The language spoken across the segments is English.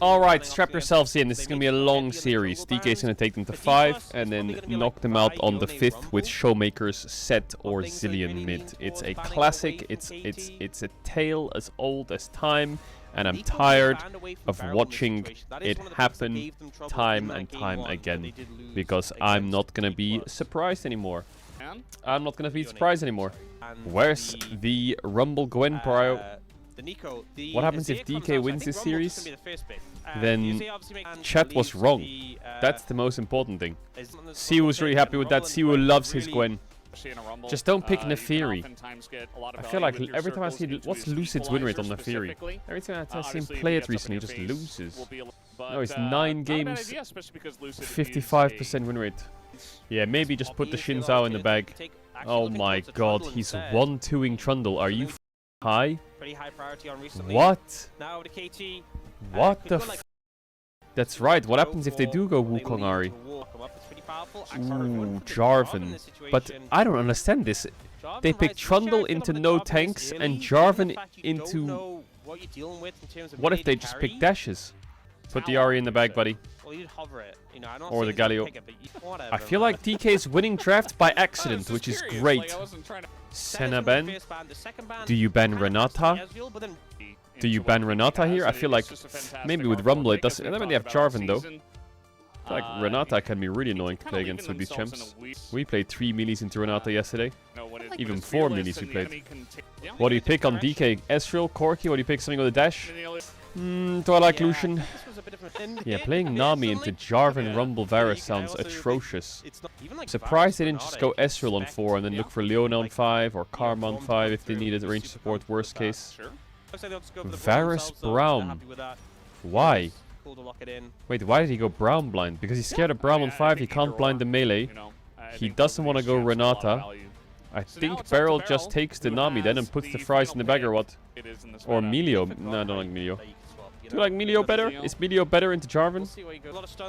Alright, strap yourselves in. This is going to be a long series. DK is going to take them to 5 and then knock them out on the 5th with Showmaker's Set or Zillion mid. It's a classic. It's a tale as old as time. And I'm tired of watching it happen time and time again. Because I'm not going to be surprised anymore. Where's the Rumble Gwen Prio? What happens if DK wins this series? Then chat was wrong. That's the most important thing. Siwu was really happy with that. Siwu loves his Gwen. Just don't pick Neferi. I feel like every time I see... What's Lucid's win rate on Neferi? Every time I see him play it recently, he just loses. No, it's 9 games, 55% win rate. Yeah, maybe just put the Shinzao in the bag. Oh my god, he's 1-2ing Trundle. Are you high? What? What the f? That's right. What happens if they do go Wukong Ari? Ooh, Jarvan. But I don't understand this. They pick Trundle into no tanks and Jarvan into... What if they just pick dashes? Put the Ari in the bag, buddy. Or the Galio. I feel like DK is winning draft by accident, which is great. Senna ban. Do you ban Renata? Do you ban Renata here? I feel like maybe with Rumble it doesn't. And then they have Jarvan though. I feel like Renata can be really annoying to play against with these champs. We played 3 melees into Renata yesterday. Even 4 melees we played. What do you pick on DK? Ezreal, Corki? What do you pick? Something on the dash? Do I like Lucian? Yeah, playing Nami into Jarvan Rumble Varus sounds atrocious. Surprised they didn't just go Ezreal on 4 and then look for Leona on 5 or Karma on 5 if they needed range support, worst case. Varus Braum. Why? Wait, why did he go Braum blind? Because he's scared of Braum on 5, he can't blind the melee. He doesn't want to go Renata. I think Beryl just takes the Nami then and puts the fries in the bag or what? Or Melio. No, I don't like Melio. Do you like Melio better? Is Melio better into Jarvan?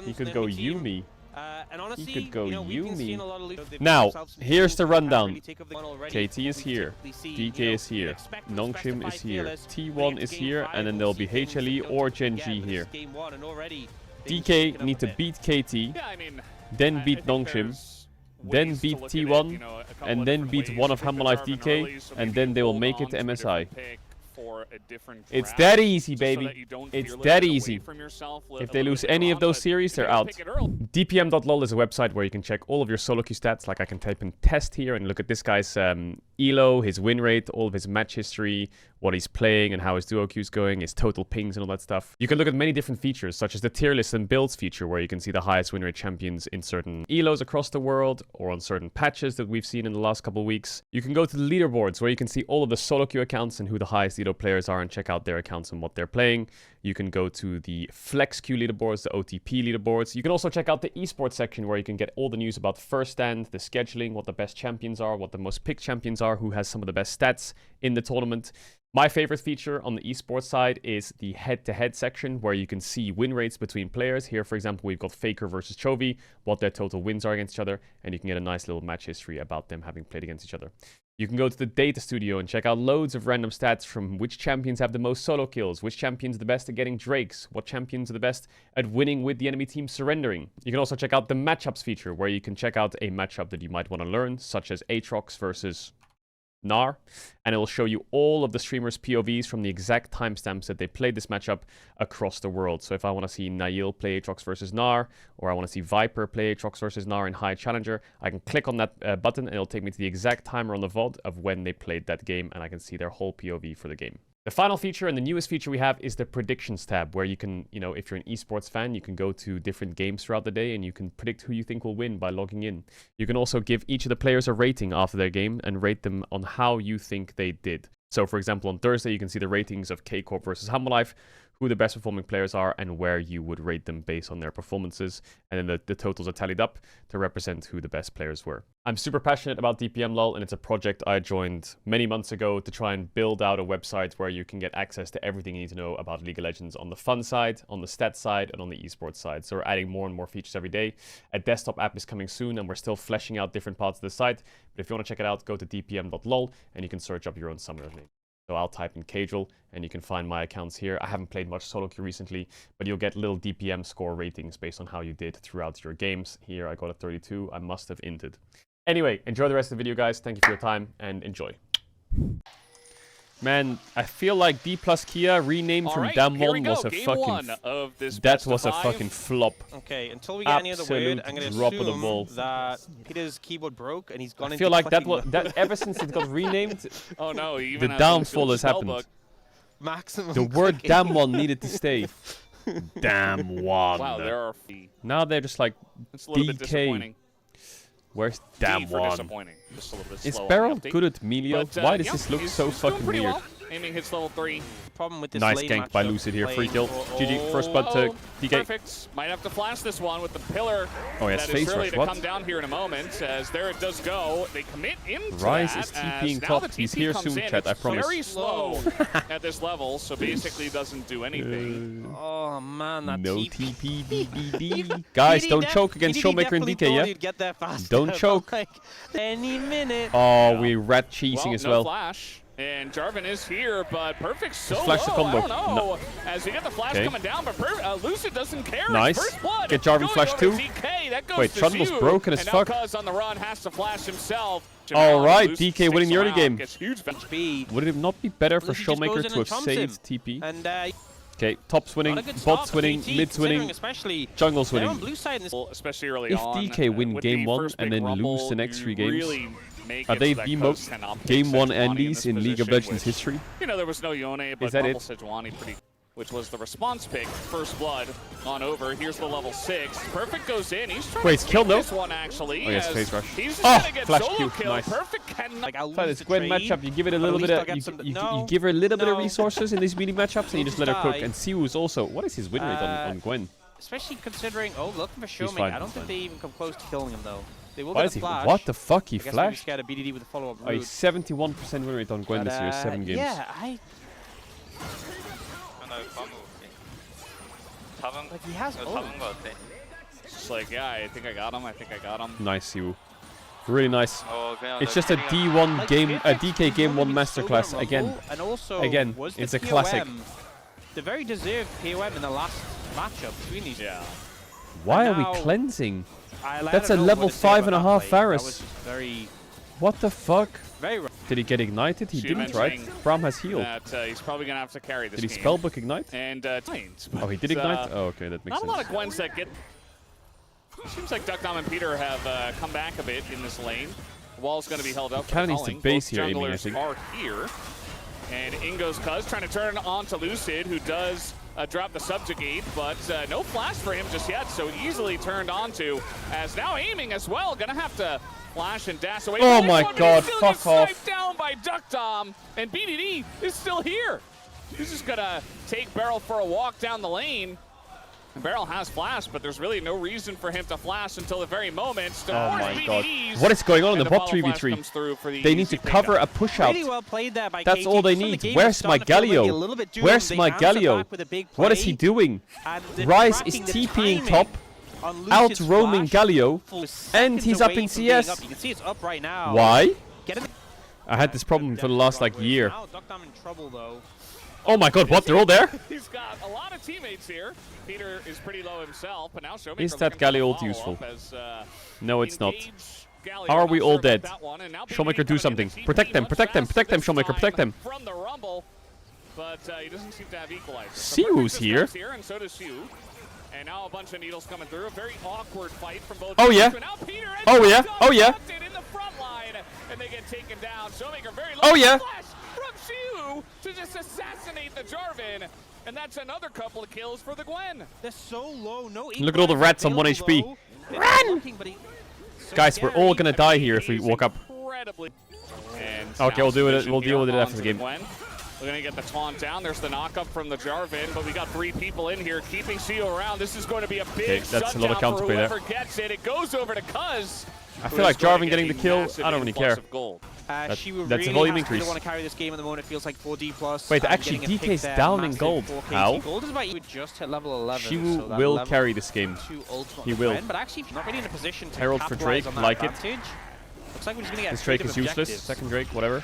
He could go Yumi. He could go Yumi. Now, here's the rundown. KT is here. DK is here. Nongshim is here. T1 is here. And then there'll be HLE or Gen G here. DK need to beat KT. Then beat Nongshim. Then beat T1. And then beat one of Hamalife DK. And then they will make it to MSI. It's that easy, baby. It's that easy. If they lose any of those series, they're out. DPM.lol is a website where you can check all of your solo queue stats. Like I can type in test here and look at this guy's elo, his win rate, all of his match history, what he's playing and how his duo queue is going, his total pings and all that stuff. You can look at many different features, such as the tier list and builds feature, where you can see the highest win rate champions in certain elos across the world or on certain patches that we've seen in the last couple of weeks. You can go to the leaderboards, where you can see all of the solo queue accounts and who the highest elo players are and check out their accounts and what they're playing. You can go to the flex queue leaderboards, the OTP leaderboards. You can also check out the esports section, where you can get all the news about first stand, the scheduling, what the best champions are, what the most picked champions are, who has some of the best stats in the tournament. My favorite feature on the esports side is the head-to-head section, where you can see win rates between players. Here, for example, we've got Faker versus Chovy, what their total wins are against each other, and you can get a nice little match history about them having played against each other. You can go to the data studio and check out loads of random stats from which champions have the most solo kills, which champions are the best at getting drakes, what champions are the best at winning with the enemy team surrendering. You can also check out the matchups feature, where you can check out a matchup that you might want to learn, such as Aatrox versus Gnar, and it will show you all of the streamers' POVs from the exact timestamps that they played this matchup across the world. So if I want to see Nail play Aatrox versus Gnar, or I want to see Viper play Aatrox versus Gnar in High Challenger, I can click on that button and it'll take me to the exact timer on the VOD of when they played that game, and I can see their whole POV for the game. The final feature and the newest feature we have is the predictions tab, where you can, if you're an esports fan, you can go to different games throughout the day and you can predict who you think will win by logging in. You can also give each of the players a rating after their game and rate them on how you think they did. So for example, on Thursday, you can see the ratings of K-Corp versus Hamalife, who the best performing players are and where you would rate them based on their performances. And then the totals are tallied up to represent who the best players were. I'm super passionate about DPM LOL, and it's a project I joined many months ago to try and build out a website where you can get access to everything you need to know about League of Legends on the fun side, on the stats side, and on the esports side. So we're adding more and more features every day. A desktop app is coming soon, and we're still fleshing out different parts of the site. But if you want to check it out, go to dpm.lol, and you can search up your own summoner's name. So I'll type in Caedrel, and you can find my accounts here. I haven't played much solo queue recently, but you'll get little DPM score ratings based on how you did throughout your games. Here I got a 32. I must have inted. Anyway, enjoy the rest of the video, guys. Thank you for your time, and enjoy. Man, I feel like D plus Kia renamed from Damwon was a fucking flop. Okay, until we get any other word, I'm gonna assume that Peter's keyboard broke and he's gone into. I feel like that ever since it got renamed, oh no, even the downfall has happened. Maximum. The word Damwon needed to stay. Damwon. Wow, there are. Now they're just like it's a little bit disappointing. Where's Damwon? Is slow Beryl good at Melio? Why does this look so fucking weird? Well. Aiming hits level 3. Problem with this nice gank by Lucid here. Free kill. GG. First blood to DK. Perfect. Might have to flash this one with the pillar. Oh, yes, that is face really rush. to What? come down here in a moment. As there it does go. They commit into Rise that. is TPing top. He's here soon, chat. I promise. Very slow at this level, so basically doesn't do anything. Oh man, that no TP BBD. Guys, don't choke against Showmaker and DK, yeah? Don't choke. Like any minute. Oh, we rat cheesing as well. Flash. And Jarvan is here, but Perfect so flash the low, combo. I don't know. As we get the flash coming down, but Lucid doesn't care. Nice. First blood. Get Jarvan flash too. Wait, Trundle's broken as fuck. And now Cuz on the run has to flash himself. Alright, DK winning the early game. Huge Would it not be better for Showmaker to have saved TP? Okay, top's winning, bot's winning, mid's winning, jungle's winning. Especially early if on, DK win game 1 and then lose the next 3 games, are they the most game 1 Andes in League of Legends history? You know, there was no Yone, but Rumble Sejuani which was the response pick. First blood on over. Here's the level 6. Perfect goes in. He's trying to kill this one actually. Oh yes, face rush. He's just get flash solo Q. kill. Nice. Perfect can like this Gwen matchup, you give it a little bit of you give her a little bit of resources in these melee matchups, and you just let her cook. And Siwoo's also. What is his win rate on Gwen? Especially considering, looking for Showmaker. I don't think they even come close to killing him though. They will Why get is a flash. What the fuck? He I guess flashed. Maybe BDD with a follow-up Oh, 71% win rate on Gwen this year, 7 games. Yeah, like he has It's like, yeah, I think I got him. Nice, Siwoo. Really nice. It's just a D1 game, a DK game 1 masterclass again. And also, again, it's a classic. The very deserved POM in the last matchup between these. Yeah. Why are we cleansing? That's a level 5.5 Varus. What the fuck? Did he get ignited? He didn't, right? Braum has healed. He's probably gonna have to carry this Did he spellbook ignite? And oh, he did ignite? Oh, okay, that makes sense. Not a lot of Gwens that get... Seems like Duckdom and Peter have come back a bit in this lane. The wall's gonna be held up. Kind of needs to base here, aiming, I think. Are here. And Ingo's Cuz trying to turn on to Lucid, who does drop the subjugate, but no flash for him just yet, so easily turned onto. As now aiming as well, gonna have to flash and dash away. Oh my god, fuck off. Down by Duckdom, and BDD is still here. He's just gonna take Beryl for a walk down the lane. Beryl has flash, but there's really no reason for him to flash until the very moment. Oh my god. What is going on in the bot 3v3? They need to cover a push out. Really well played there by That's all they need. Where's my Galio? Where's my Galio? What is he doing? Rise is TPing top, out roaming Galio, and he's up in CS. You can see it's up right now. Why? I had this problem for the last like year. Oh my god, what? They're all there? He's got a lot of teammates here. Peter is pretty low himself, but now Showmaker is that Galio ult useful? No, it's not. Galio, are we all dead? Showmaker, do something. Protect them, protect them, protect them, Showmaker, protect them. From the Rumble, but he doesn't seem to have equalizer. Siwoo's here. And so does Siwoo. And now a bunch of needles coming through. A very awkward fight from both. Oh yeah. Oh yeah. Oh yeah. In the front line, and they get taken down. Showmaker very low. Oh yeah. From Siwoo to just assassinate the Jarvan. And that's another couple of kills for the Gwen. They're so low. No. Look at all the rats on 1 HP. Run! Guys, we're all gonna die here if we walk up. Okay, we'll do it. We'll deal with it after the game. We're gonna get the taunt down. There's the knockup from the Jarvan, but we got 3 people in here keeping Siwoo around. This is going to be a big that's a lot of shutdown for counterplay whoever gets it. It goes over to Cuz. I feel like Jarvan getting the kill. I don't really care. That's a volume increase. Really want to carry this game at the moment. It feels like 4D plus. Wait, actually, DK's down in gold. How? Gold is about you just hit level 11. Siwoo so will carry this game. He will. But actually, not really in a position to Herald for Drake, on that like advantage. it. Looks like we're just gonna get this Drake is useless. Second Drake, whatever.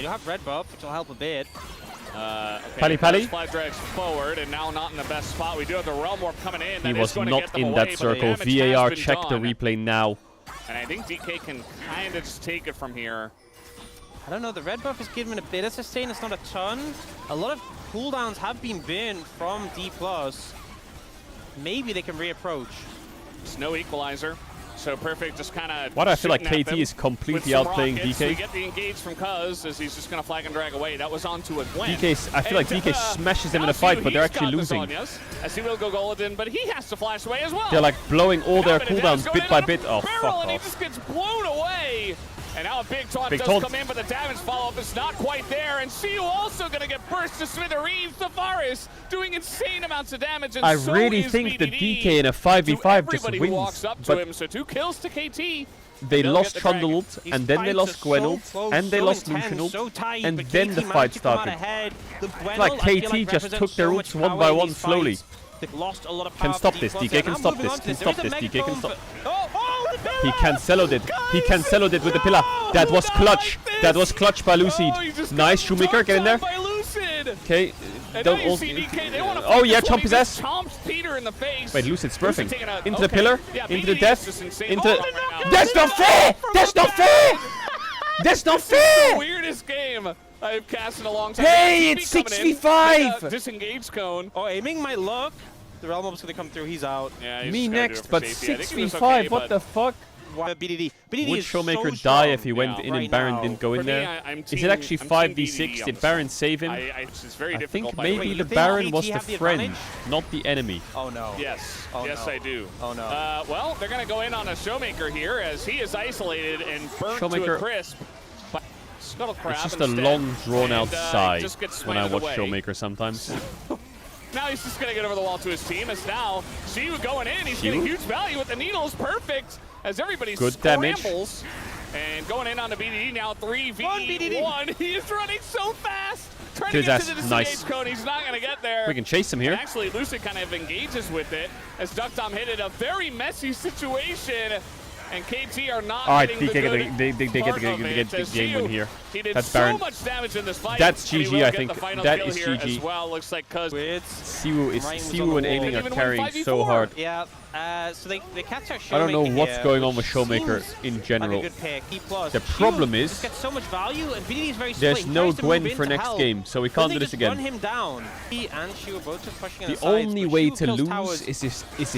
They do have red buff, which will help a bit. Okay, Pally. Flag drags forward, and now not in the best spot. We do have the Realm Warp coming in. He That was is going to not get them in away, that but circle. the damage VAR has been check the done. replay now. And I think DK can kind of just take it from here. I don't know, the red buff is giving a bit of sustain, it's not a ton. A lot of cooldowns have been burned from D+. Maybe they can reapproach. It's no equalizer. So Perfect just kind of. Why do I feel like KT is completely outplaying DK? We get the engage from Cuz as he's just going to flag and drag away. That was onto a Gwen. I feel like DK smashes them in a fight, but they're actually losing. As he will go golden, but he has to flash away as well. They're like blowing all their cooldowns bit by bit. Oh, fuck And he off. just gets blown away. And now a big taunt does come in, but the damage follow-up is not quite there. And CU also going to get burst to smithereens. Tavares doing insane amounts of damage. And I so really is think BDD. that DK in a 5v5 just Everybody who wins. walks up to But him, so 2 kills to KT. they They'll lost get the dragon. Trundled, These and then they fights lost are so Gwenald, close, and they so lost intense, Lucianald, so tight, and but then KT the managed fight to come out started. ahead. The It's like Gwenald, I feel KT just represents took their so ults much one by power in one these slowly. fights. They've lost a lot of power. Can stop for this, D+. DK can Now stop moving this, on to can There stop is a this, DK can megaphone stop. for- the pillar! He canceled it. He canceled it with the pillar. That was clutch. That was clutch by Lucid. Nice, Shoemaker, get in there. Okay, don't also. Oh yeah, chomp his ass. Peter in the face. Wait, Lucid smurfing. Lucid Into the pillar, Yeah, into the BDD is death, just insane. into. Oh, right now. That's not fair! That's not fair! That's not This is the fair! weirdest game I've cast in a long time. Hey, TP it's coming in. 6v5! Disengage cone. Oh, aiming might look. The Realm Warp's gonna come through, he's out. Yeah, he's Me just gotta do next, it for but safety. I think he was 6v5, okay, what but the fuck? BDD Would is Showmaker so die strong. if he went Yeah. in Right and Baron now. didn't go For in me, there? I'm Is team- it actually I'm team 5v6? BDD on Did this Baron one. save him? It's very I difficult. think by the way. maybe you the think Baron KT was the have the friend, advantage? not the enemy. Oh no. Yes. Oh, yes, no. I do. Oh no. Well, they're going to go in on a Showmaker here as he is isolated and burnt to a Showmaker- crisp. But Scuttle Crab It's just a instead. long, drawn-out And, sigh just gets when I swatted watch away. Showmaker sometimes. Now he's just going to get over the wall to his team as now Shiu going in. He's getting huge value with the needles. Perfect as everybody Good damage. scrambles. And going in on the BDD now 3v1. BDD. He is running so fast. Trying To to his get ass. to the Nice. disengage cone. He's not going to get there. We can chase him here. And actually, Lucid kind of engages with it as Ducktom hit it. A very messy situation. And KT are not All right, getting DK the good they get part the of it, game as win Shiu, here. He did That's so Baron. much damage in this fight. That's and he GG, will I get think. the final That kill is here GG. as well. Looks like Cuz. Siwu Ryan was on and the Aiming wall. are Even carrying won so 5v4. hard. Yeah, so they catch out Showmaker I don't know what's here, going on with which Showmaker seems in like general. a good pick. E+. The problem is just gets so much value, and BDD is very There's split. He no tries to Gwen move for in to next help, game, so we but can't they do this just again. Run him down. He and Shiu are both just pushing on The the sides, only but way Shiu to kills lose towers is if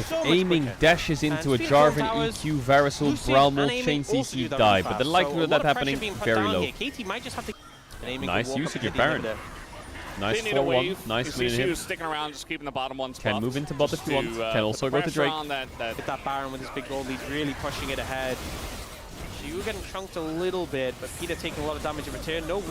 so much Aiming quicker. dashes And into a speed Jarvan, control towers, EQ, Varusol, Lucid Bramble, and Aiming Chain also do CC, that die, really but the fast, likelihood so of that a lot happening, pressure being put very down low. here. KT might just have to... And Aiming Nice will walk usage up of to Baron. the Nice They need a 4-1, wave. nice You win see him. Shiu sticking around, just keeping the bottom one spot. Can move into bot if you want, can also go to pressure Drake. on that With that Baron with his big gold lead, really pushing it ahead. Shiu getting chunked a little bit, but Peter taking a lot of damage in return. No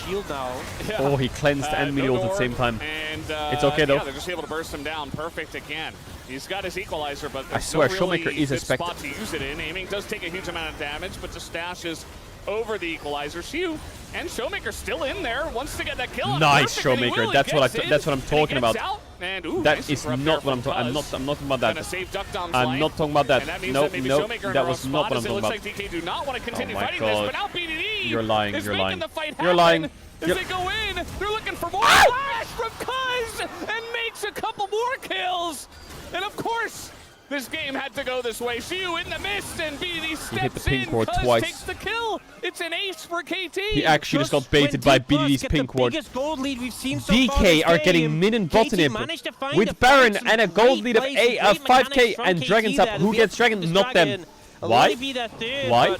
shield now. Yeah. Oh, he cleansed and melee ult at the same time. And, It's okay, though. Yeah, they're just able to burst him down. Perfect again. He's got his equalizer, but there's swear, no really Showmaker is a good spot to use it in. Aiming does take a huge amount of damage, but just stashes over the equalizer. Shiu and Showmaker still in there. Wants to get that kill. Nice, Perfect, and he Showmaker. will. That's He what gets that's what I'm in, and he talking gets about. out, and, ooh, That nice is interrupt not there what I'm from talking. I'm Cuz. not talking about Gonna that. save Duckdom's I'm life. not talking about that. And that means Nope, that maybe nope. Showmaker in That a was rough not spot what as I'm it looks talking like DK do not want to continue my fighting God. this, but now BDD You're lying, is you're making lying. the fight You're happen. lying. As You're- they go in, they're looking for more flash from Cuz and makes a couple more kills. And of course, this game had to go this way. Shiu in the mist, and BDD steps hit the pink in. ward Cuz twice. takes the kill. It's an ace for KT. He actually just got baited by BDD's pink ward. Gold lead we've seen so far DK this are game. getting mid and bot KT inhib managed to find a with Baron fight, and a some gold great lead of plays, some great 5k mechanics from and KT Dragon's there. up. They'll Who be gets able to Dragon? this Not them. Dragon. Why? Will be their third, Why? but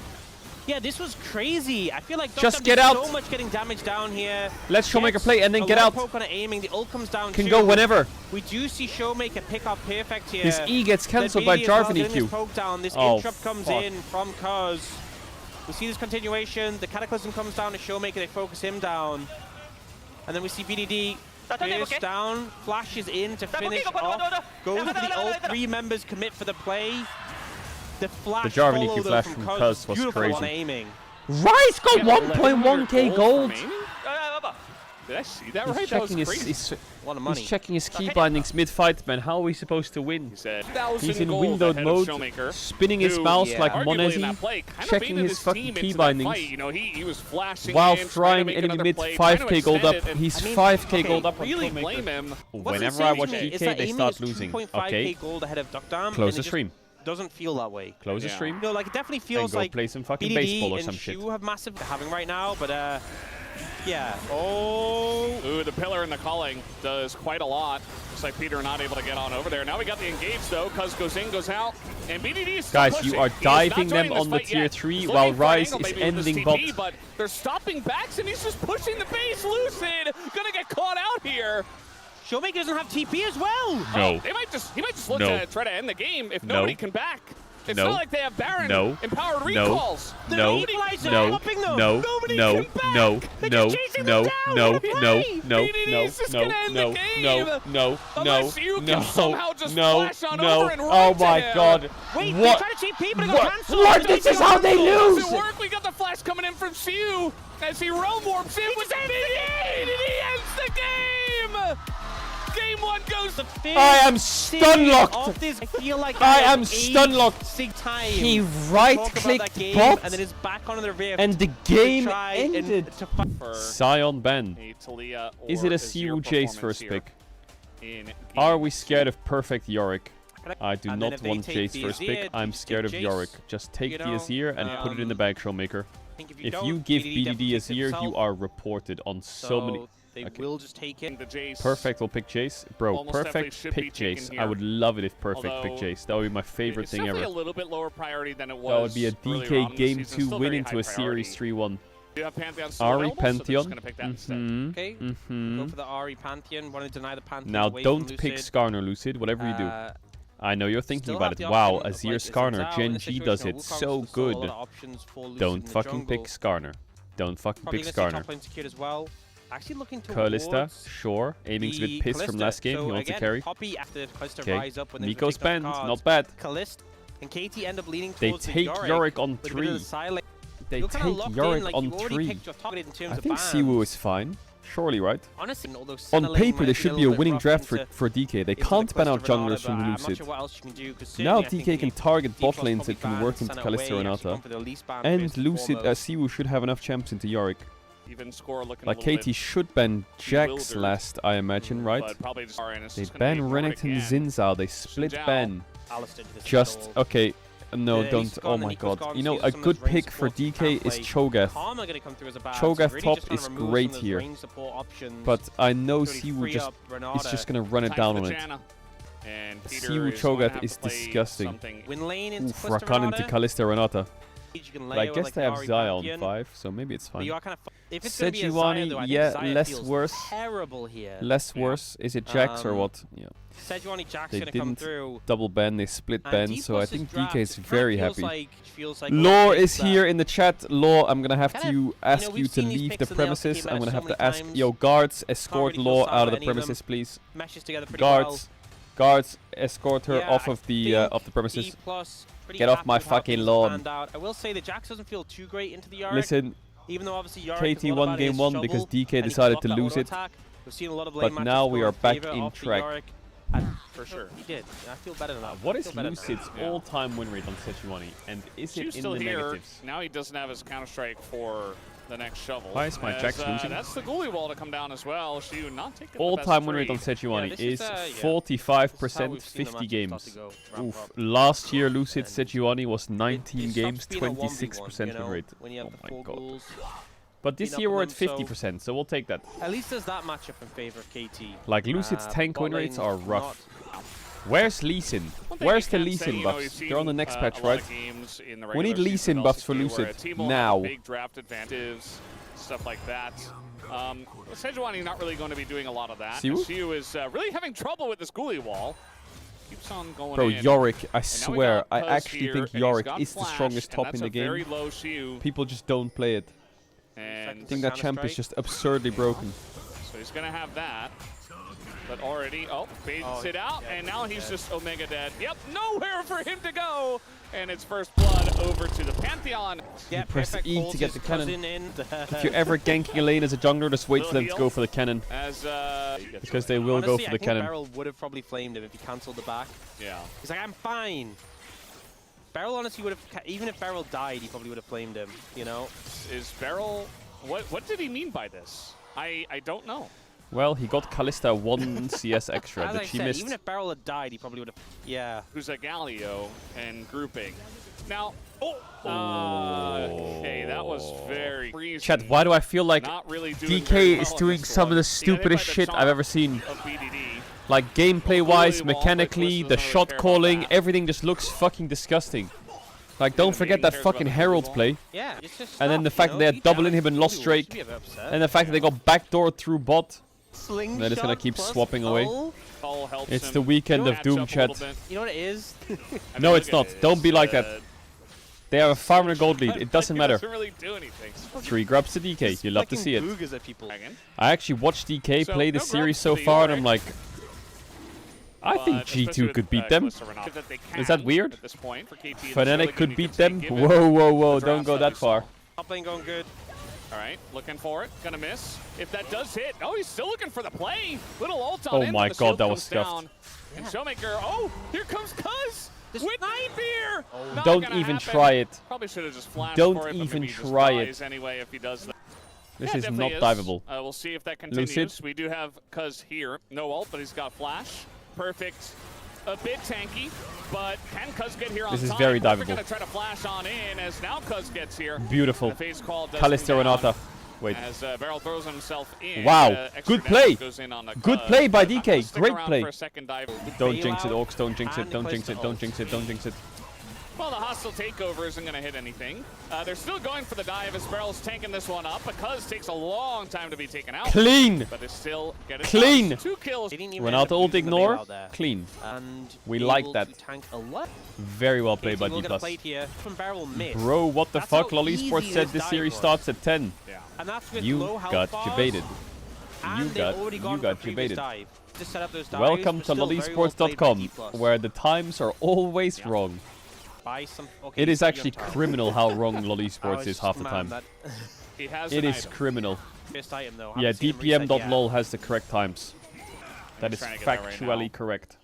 yeah, this was crazy. I feel like Just Duckdom's get out. so much getting damage down here. Let Showmaker Gets play and then a get lot out. of poke on it aiming. The ult comes down Can too. go whenever. We do see Showmaker pick up perfect here. His E gets Then cancelled by BDD as well Jarvan getting this EQ. poke down. This Oh, interrupt comes fuck. in from Cuz. We see this continuation. The Cataclysm comes down to Showmaker. They focus him down. And then we see BDD burst down, flashes in to finish off. Goes for the ult. 3 members commit for the play. The flash The Jarvan follow, EQ though, flash from from Cuz Cuz was beautiful crazy. on aiming. Rice got 1.1k gold. Did I see that right? He's That was checking crazy. he's checking his key bindings mid-fight, man. How are we supposed to win? He said, He's in windowed mode, spinning his mouse like Monezi, checking his fucking key bindings, You know, he was flashing while in, frying enemy mid 5k gold up. He's 5k gold up on really Showmaker. blame him. Whenever I watch DK, they start losing. Okay, gold ahead of Duckdown, close the stream. Doesn't feel that way. Close the stream. No, like it definitely feels and go like play some fucking BDD baseball or and some shit. Shu have massive having right now, but yeah. Ooh, the pillar in the calling does quite a lot. Looks like Peter not able to get on over there. Now we got the engage though, because goes in, goes out, and BDD is still Guys, pushing. you are He is diving not them joining on the this fight tier yet. 3 He's while looking for an Rise angle is maybe with this ending TP, bot. but they're stopping backs, and he's just pushing the base. Lucid gonna get caught out here. Showmaker doesn't have TP as well. No. He might just look No. to try to end the game if No. nobody can back. It's No. not like they have Baron No. empowered No. recalls. No, They're no, equalizing, no, helping them. no, Nobody no, can back. no, They're no, just chasing no, them down. no, What a no, play. no, BDD's just gonna end the game. no, Unless you can somehow just no, flash on no. over and Oh run to my him. god. Wait, What? they try to TP, but it What? got cancelled. What? This is how they lose. Doesn't work. We got the flash coming in from Siu as he realm warps in with BDD. BDD ends the game. Game 1 goes to I am stun locked. I feel like I am stun locked. Time He to right talk about clicked that game, bot and then is back on the rift and the to game try ended. and to fight. Sion Ben. A Talia or Is it a Azir Siwu Jace performance first here pick? in game Are we scared of perfect Yorick? I do And then not if they want take Jace the first Azir, pick. do I'm you just scared of take Yorick. Jace? Just take You the know, Azir and put it in the bag, Showmaker. I think If don't, you give BDD definitely BDD takes it Azir, you himself, are reported on so many. They Okay. will just take it. The Jace. Perfect will pick Jace. Bro, Almost definitely perfect should be pick taken Jace. here. I would love it if perfect pick Although Jace. That would be my favorite It's thing ever. definitely a little bit lower priority than it was. That would be a earlier DK on in the Game season. 2 Still win very into high a Series priority. 3-1. You have Pantheon still Ari available, so they're just Pantheon. gonna pick that instead. Okay. Go for the Ari Pantheon. Want to deny the Pantheon Now away don't from pick Lucid. Skarner, Lucid, whatever you do. I know you're thinking Still about have it. the Wow, option of, Azir like, Skarner, Zhao in Gen this G situation, does or it Wukong's so still a lot good. of options for Lucid in Don't the fucking jungle. pick Skarner. Don't fucking Probably pick gonna see Skarner. top lane secured as well. Actually looking Kalista, towards sure. Aiming's a the bit pissed from Kalista. last game. So He wants to again, carry. Poppy after Kalista Okay. rise up when they Miko's take down banned. cards. Not bad. Kalista and Katie end up leaning They towards take the Yorick on with a bit of the 3. side lane. They You're take kinda locked in, Yorick like on you've already 3. picked your target in terms I of think bans. Siwu is fine. Surely, right? Honestly, although On Sinner lane paper, might there should be a little bit winning rough draft into- for DK. They into can't the ban out Kalista Renata, junglers from but I'm not Lucid. sure what else you can do, 'cause Now certainly I think DK can target D++ bot lanes probably that can bans work into Senna Kalista away, actually Renata. gone for the least ban And first Lucid, foremost. Siwu should have enough champs into Yorick. Even score looking Like a little Katie bit should ban Jax bewildered. last, I imagine, right? But probably just RNS They is gonna ban be ignored Renekton again. Zinzao. They split Zhao. ban. Alistair to the Just, middle. okay. No, Yeah, don't. he's Oh gone, my Nico's god. gone, You know, so a some of good his range pick for support DK can't is play. Cho'Gath. Karma gonna come through as a bad, Cho'Gath so really top just trying is to remove great some of those here. range support options But I know to really Siwu free just up is Renata. just gonna run it Time down for on the it. Janna. And Peter Siwu is going to Cho'Gath have is to play disgusting. something. Win lane into Oof, Kalista Rakan into Renata. Kalista Renata. You can But I layer with, guess like, they have Ari Zion Pantheon, 5, so maybe it's but fine. you are kind of if it's gonna be a Zion, Sejuani, though, I think yeah, Zion less feels worse. terrible here. Less Yeah. worse. Is it Jax or Um, what? Yeah. Sejuani Jack's They gonna come didn't through. double ban, they split And ban, D++ so I think draft, DK is it kinda very feels happy. feels like Lore picks is that here in the chat. Lore, I'm gonna have Kind of, to ask you we've to seen these leave the picks and they also premises. came I'm out gonna so have to many ask, times. yo, guards, escort really Lore feel out of sad the with any of them. premises, please. meshes together pretty Guards, guards, escort her Yeah, off I of the think premises. well. Pretty Get off happy my with how fucking things lawn. panned out. I will say that Jax doesn't feel too great into the Yorick. Listen, Even though obviously Yorick KT is all won about game his 1 shovel, because DK and he can decided block to that lose it. auto-attack. We've seen a lot of But lane matches now go we in are back favor in of the track. Yorick. And For sure. He did. I feel better than that. What I is feel better than that. Lucid's Yeah. all-time win rate on Sejuani, and is it Shu's in still the here. negatives? Now he doesn't have his Counter-Strike for the next shovel. Why is my As, Jax losing? That's the goalie wall to come down as well. Shu not taking All-time the win best rate on trade. Sejuani this is is, yeah. 45%, This is how we've seen the 50 matchups games. start to go, ramp Oof. up. Last year, Lucid And Sejuani was 19 It games, stops being a 26% 1v1, you win know, rate. when you have Oh the my four god. goals. But this beating year up we're on at them, so 50%, so we'll take that. At least there's that matchup in favor of KT. Like, Lucid's tank bot win rates lane are rough. Where's Lee Sin? One thing Where's you the can Lee say, Sin you know, buffs? you've They're on the seen, next a patch, lot right? of games in the We need regular Lee Sin season buffs for also, where a Lucid. team will have Now. Big draft advantages, stuff like that. Sejuani not really going to be doing a lot of that. Siwu? Siwu is really having trouble with this goalie wall. Keeps on going Bro, in. Yorick, I And now we swear, got I Puzz actually here, think and he's Yorick got is the Flash, strongest and top that's in the a very game. low Siwu. People just don't play it. And I think that champ is just absurdly broken. so he's going to have that. But already, baits it out, and now he's just Omega dead. Yep, nowhere for him to go. And it's first blood over to the Pantheon. Yeah, press E to get the cannon. In. If you're ever ganking a lane as a jungler, just wait for them to go for the cannon. Because they will go for the cannon. Beryl would have probably flamed him if he cancelled the back. Yeah. He's like, I'm fine. Beryl honestly would have, even if Beryl died, he probably would have flamed him, you know? Is Beryl, what did he mean by this? I don't know. Well, he got Kalista 1 CS extra As that I she said, missed. even if Beryl had died, he probably would have, yeah. Who's a Galio and grouping. Now, okay, that was very freezing. Chat, why do I feel like really DK is doing some of the stupidest shit I've ever seen? Like gameplay-wise, mechanically, the shot calling, everything just looks fucking disgusting. Like, don't forget that fucking Herald play. Yeah, it's just and then the fact that they had double inhib and lost Drake. And the fact that they got backdoored through bot. And they're just gonna keep swapping away. It's the weekend of Doom, chat. You know what it is? No, it's not. Don't be like that. They have a farm and a gold lead. It doesn't matter. 3 grubs to DK. You love to see it. I actually watched DK play the series so far, and I'm like, I think G2 could beat them. Is that weird? Fnatic could beat them? Whoa, whoa, whoa. Don't go that far. Top lane going good. All right, looking for it. Gonna miss. If that does hit. Oh, he's still looking for the play. Little ult on him. Oh my god, that was scuffed. And Showmaker. Oh, here comes Cuz. With Nightmare. Don't even try it. Probably should have just flashed Don't for it, but even maybe he just try it. dies anyway if he does that. This Yeah, is not definitely diveable. We'll see if that continues. Lucid. We do have Cuz here. No ult, but he's got flash. Perfect. A bit tanky, but can Cuz get here on time? This is very We're diveable. gonna try to flash on in as now Cuz gets here. Beautiful. The phase call does Kalista come down Renata. Wait. as Beryl throws himself in. Wow. Extra Good play. damage goes in on the Good Cuz, play by but I'm DK. gonna stick Great around play. for a second dive. Don't jinx it, Orcs. Don't jinx it. Don't jinx it. Don't jinx it. Don't jinx it. Well, the hostile takeover isn't going to hit anything. They're still going for the dive as Beryl's tanking this one up because it takes a long time to be taken out. Clean. But it's still getting Clean. 2 kills. Renata ult ignore. Clean. And We like able that. to tank a lot. Very well played by D+. Bro, what the That's fuck? how Lolly easy Sports this said this dive series was. starts at 10. Yeah. And that's with You low health got bars, debated. and You they've already got gone for a previous debated. dive. Just set up those dives, Welcome but to still very well played by lollysports.com, D+. where the times are always wrong. Buy some, okay, It is you're actually tired. criminal how wrong Lolly Sports Oh, is half the man, time. that He has It an is item. criminal. first item, though. Yeah, Haven't seen him reset yet. dpm.lol has the correct times. That is trying to get that right factually now. correct.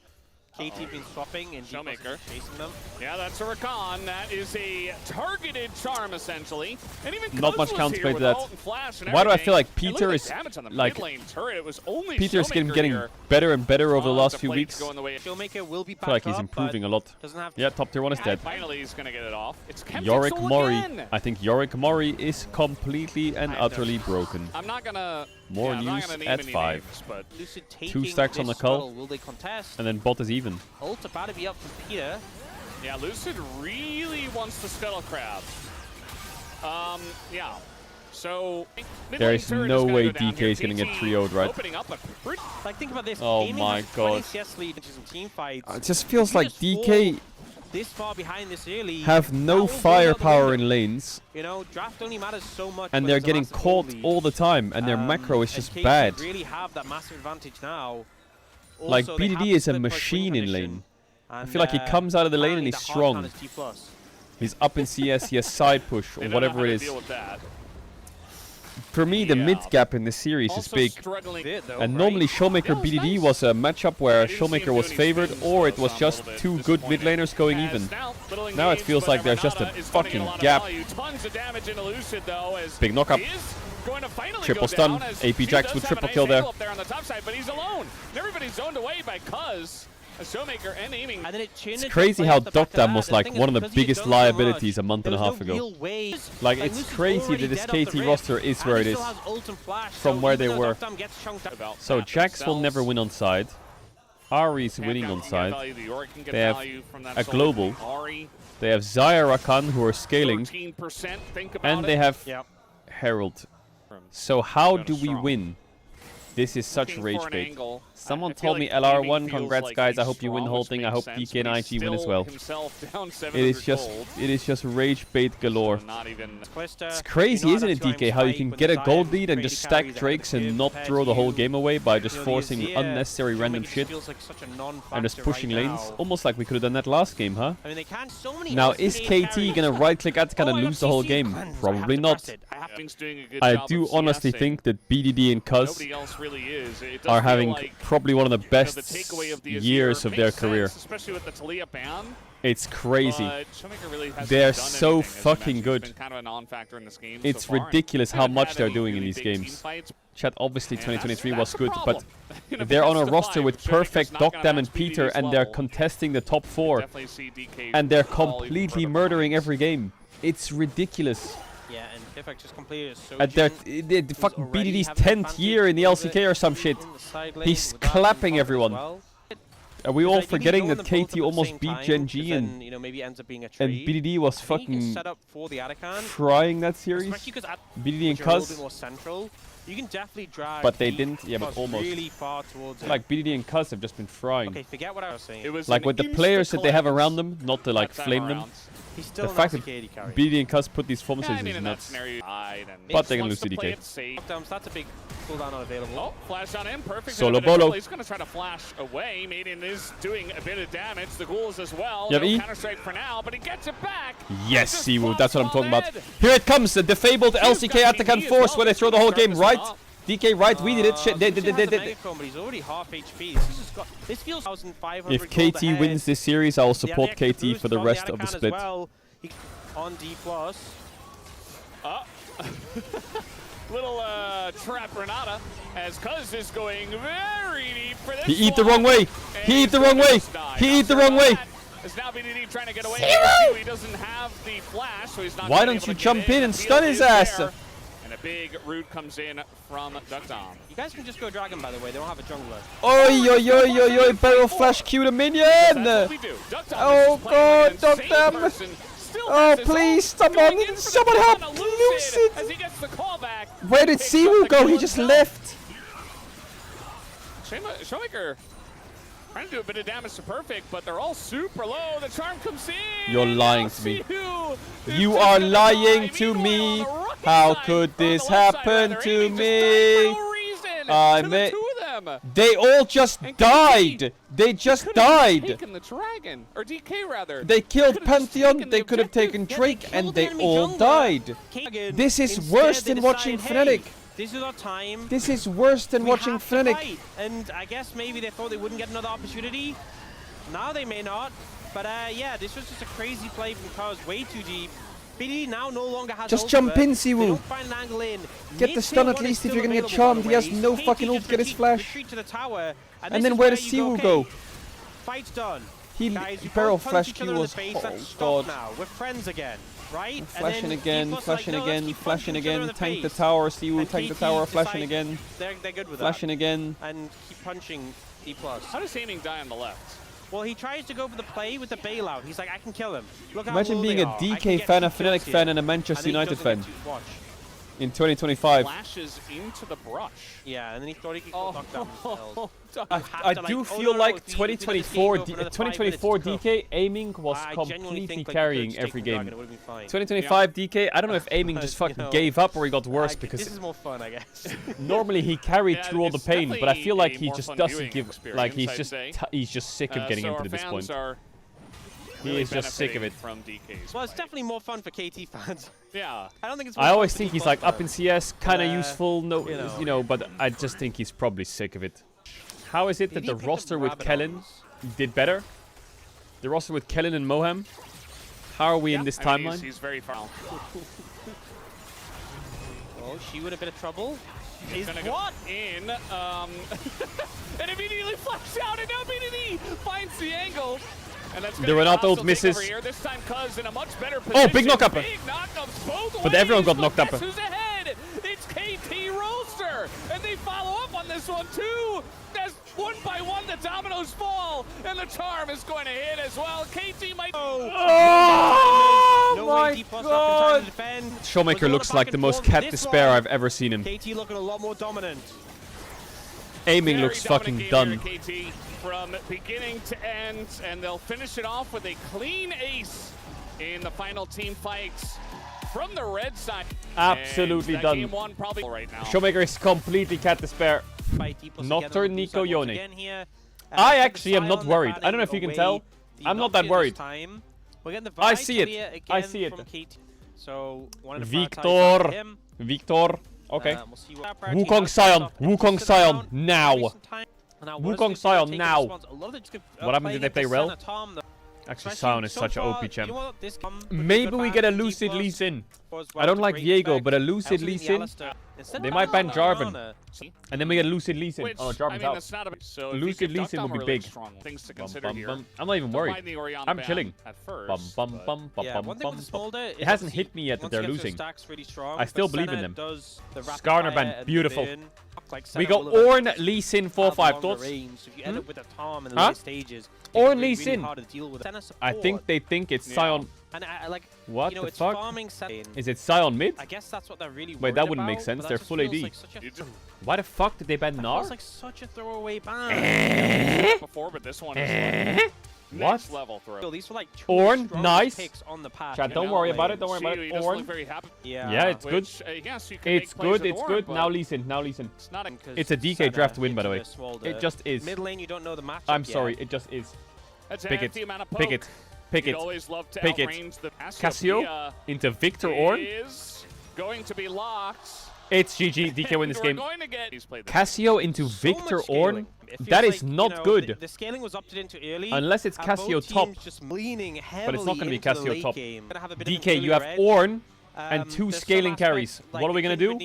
KT been swapping and Showmaker. chasing them. Yeah, that's a Rakan. That is a targeted charm, essentially. And even Not Cuz much was counterplay here to with that. ult and flash and Why do I everything. feel like And Peter look at is, the damage on the like, mid lane turret. It was only Peter is Showmaker getting here. better and better over the One of last few plates weeks. going the way. Showmaker will be I back feel like he's up, improving but a lot. doesn't have Yeah, top tier 1 is dead. Finally, he's going to get it off. It's Yorick Kemptixel Mori. again. I think Yorick Mori is completely and Kind of. utterly broken. I'm not going to... More I'm not news gonna name at any 5. names, but Lucid taking 2 stacks on this the cull. scuttle. Will they contest? And then bot is even. Ult about to be up from Peter. yeah, Lucid really wants the Scuttle Crab. Yeah. So mid There lane is turret no gonna way go down DK here. is gonna get TT 3-0'd, right? Opening up a pretty Like, think about this. Oh Amy my has 20 god. CS lead into some team fights. It just feels If you like just DK fall this far behind this early, have that no will go out the firepower window. in lanes, You know, draft only matters so much. and when they're there's a getting massive caught goal lead. all the time, and their macro is And just KT bad. really have that massive advantage now. Like, Also, they have BDD the is a split push machine win in condition, lane. I and, feel like he comes out of the lane and apparently he's the hard count strong. is T+. He's up in CS, he has side push, They or don't know whatever how it to is. deal with that. For me, the Yeah. mid gap in this series is Also big. struggling. And normally Showmaker Yeah, it was BDD nice. was a matchup where I didn't see him Showmaker do was any favored, spins, or though, it was so I'm a just little bit 2 good mid disappointed. laners going As even. little Now it engaged, feels but like there's just a Renata is gonna get fucking lot of gap. value. Tons of damage into Lucid, though, as Big knock-up. he is going to finally Triple go stun. down as AP he Jax does with have a triple nice kill there. angle up there on the top side, but he's alone. And everybody's zoned away by Cuz. A Showmaker and aiming. And then it It's crazy how Docdam was like one of the biggest liabilities a month and a half ago. Like, it's crazy that this KT roster is where it is from where they were. So Jax will never win on side. Ari's winning on side. They have a global. They have Xayah Rakan who are scaling. And they have Herald. So how do we win? This is such rage bait. Someone feel told me like LR1. Aiming feels Congrats, like guys. I he's hope you win the strong, whole which thing. I makes hope sense, DK and but he's IG win as still well. himself down It is 700 just, gold. it is just rage bait galore. So not even It's crazy, isn't it, DK? How you can get a gold lead and just stack drakes and not throw the whole game away by just forcing unnecessary random shit and just pushing lanes. Almost like we could have done that last game, huh? I mean, they can so many Now, is KT gonna right-click Attica and lose the whole game? Probably not. I do honestly think that BDD and Cuz Nobody else really is. It does are feel having like, probably one of the the best takeaway of the years of their makes career. sense, especially with the Talia ban. It's crazy. But Showmaker really hasn't They're done so anything, as you fucking mentioned. good. It's been kind of a non-factor in this game It's so far, and ridiculous they how haven't much had they're any doing in really these big games. teamfights. Chat, obviously And 2023 that's was the good, but problem. You know, they're on a that's the roster vibe. with Showmaker's perfect not gonna Docdam match and Peter, BDD's and they're level. contesting the top 4, Definitely see DK and they're fall even completely further murdering behind. every game. It's ridiculous. Yeah, and Diffak just completed a At their fucking BDD's 10th year in the LCK or some shit. He's clapping everyone. Are we all forgetting that KT almost beat Gen G and BDD was fucking trying that series? BDD and Cuz, you can definitely drag but they didn't. Yeah, but almost. really far towards it. Like BDD and Cuz have just been frying. Okay, forget what I was saying. It was Like an with the players that they have insta-collapse around them, not to like that time flame them. around. He's still The fact that KD carry. BDD and Cuz put these performances Yeah, I mean, is in that nuts. scenario, you died and But they're gonna wants lose to to play DK. it safe. That's a big cooldown not available. Oh, flash on him, perfect. Solo bit of a bolo. He's going to try to flash away. Maiden is doing a bit of damage. The ghouls as well. You have No E? Counter-Strike for now, but he gets it back. Yes, Just Siwu, flops that's what I'm talking about. Ahmed. Here it comes, the defabled LCK got Attica DD as Force well. where they throw the whole Start game, this right? off. DK, right, we did it. Shit, they Lucian did. has a Megachrome, but he's already half HP. This feels 1,500 If gold KT ahead. wins this series, I will Yeah, support the extra KT boost for the from rest of the Anakan as split. well. On D+. Little trap Renata as Cuz is going very deep for this He eat the one. wrong way. And He eat the he's wrong gonna way. just die. He eat the Not wrong sure way. about that. Is now BDD trying to get away. Siwu! He doesn't have the flash, so he's not Why gonna be don't able you to jump get in and The stun field his is ass? there. And a big root comes in from Duckdom. You guys can just go Dragon, by the way. They don't have a jungler. Oi, oi, oi, oi, oi, barrel flash Q the minion! That's what we do. Duckdom Oh, is playing like God, an insane Duckdom. person. Still Oh, has his please, ult. Going someone, in for the someone stun help on Lucid. As he gets the call back. Where did Picks up Siwu the go? kill He just himself. left. Showmaker trying to do a bit of damage to Perfect, but they're all super low. The charm comes in. You're lying Now to me. Siwu is You just are gonna lying die. to Meanwhile, me. on the right How side, could on the this left side, happen rather, to Aiming just died me? for no reason. I To the may- two of them. They all just And died. They just Could have died. taken the dragon, or DK rather. They killed Could've just Pantheon, taken they the could have objective. taken Yeah, Drake, killed and the they enemy all jungler. died. Kagan, This is instead, worse they than watching decide, hey, Fnatic. this is our time. This is worse than We watching have to Fnatic. fight. And I guess maybe they thought they wouldn't get another opportunity. Now they may not. But yeah, this was just a crazy play from Cuz, way too deep. BD now no longer has Just ultimate. jump in, They Siwu. don't find an angle in. Get the Mid-tier stun at one is least if still you're gonna get available, charmed. by He the has way. no KT fucking ult just to get his flash. retreat to the tower. And this then is where where does you Siwu go? okay, fight's done. He Guys, you barrel both punch flash each Q other in the was face. oh That's god. stop now. We're friends again, right? And Flashing then again, D+, like, flashing no, let's again, keep flashing punching each other in again. the Tank the face. tower. Siwu And tank the KT tower. Flashing decide again. They're good with Flashing that. again. And keep punching D+. How does aiming die on the left? Well, he tries to go for the play with the bailout. He's like, I can kill him. Look how Imagine low being they a are. I DK can get fan, a 2 kills Fnatic here. fan, and a And Manchester then he United doesn't fan get to watch. in 2025. Flashes into the brush. Yeah, and then he thought he could go knock down himself. I do feel like 2024 DK aiming was I genuinely completely think, like, carrying you could every take the dragon, game. it would've been fine. 2025 DK, I don't know if aiming just fucking know, gave up or he got worse Like, because this is more fun, I guess. normally he carried Yeah, through all the it's pain, but I feel like definitely he a just more fun doesn't viewing give. experience, Like I'd say. he's just sick of getting so into our this fans point. are He really is just sick of benefiting it. From DK's well, it's play. definitely more fun for KT fans. Yeah. I don't think it's. I always think he's like up in CS, kind of useful, no, you you know, but I just think he's probably sick of it. How is it that the roster with Kellen did better? The roster with Kellen and Moham. How are we in this I mean, timeline? he's very far. Oh, she would have been in trouble. Is Gonna what? go in, and immediately flashes out, and now BDD finds the angle. And that's The Renato ult misses. Here. This time Cuz in a much better position. Oh, big knockup. Big knockups both But ways, everyone got knocked up. guess who's ahead? It's KT Roaster, and they follow up on this one too. As one by one the dominoes fall, and the charm is going to hit as well. KT might. Oh No my way D+ up in time god! to defend. Showmaker Was a lot looks of like back the and most forth. cat This despair one, I've ever seen him. KT looking a lot more dominant. Aiming looks fucking done. KT from beginning to end, and they'll finish it off with a clean ace in the final team fights from the red side. Absolutely and done. Game one probably right now. Showmaker is completely cat despair. Nocturne, Nico, Yone. I actually am not worried. I don't know if you can tell. I'm not that worried. I see it. I see it. Victor. Okay. Wukong Sion. Wukong Sion now. Wukong Sion now. What happens if they play Rel? Actually, Sion is such an OP champ. Maybe we get a Lucid Lee Sin. I don't like Viego, but a Lucid Lee Sin. They might ban Jarvan. And then we get Lucid Lee Sin. Oh, Jarvan's out. So Lucid Lee Sin would be big. Things to consider here. I'm not even worried. I'm chilling. It hasn't hit me yet that they're losing. I still believe in them. Skarner ban, beautiful. We got Ornn, Lee Sin, 4-5 thoughts. Huh? Ornn, Lee Sin. I think they think it's Sion. What the fuck? Is it Sion mid? I guess that's what they're really Wait, that wouldn't make sense. They're full AD. Why the fuck did they ban Gnar? It's like such a throwaway ban. Before, but this one is next level throw. These were like Ornn, nice. picks on the path. Chat, don't worry about it. Don't worry about it. Ornn. Yeah, it's good. It's good. It's good. Now listen. Now listen. It's a DK draft win, by the way. It just is. Mid lane, you don't know the matchup. I'm sorry. It just is. Pick it. Pick it. Pick it. Pick it. Cassio into Victor Ornn. Is going to be locked. It's GG. DK win this game. Cassio into Victor Ornn. That is not good. The scaling was opted into early. Unless it's Cassio top. But it's not going to be Cassio top. DK, you have Ornn and 2 scaling carries. What are we going to do?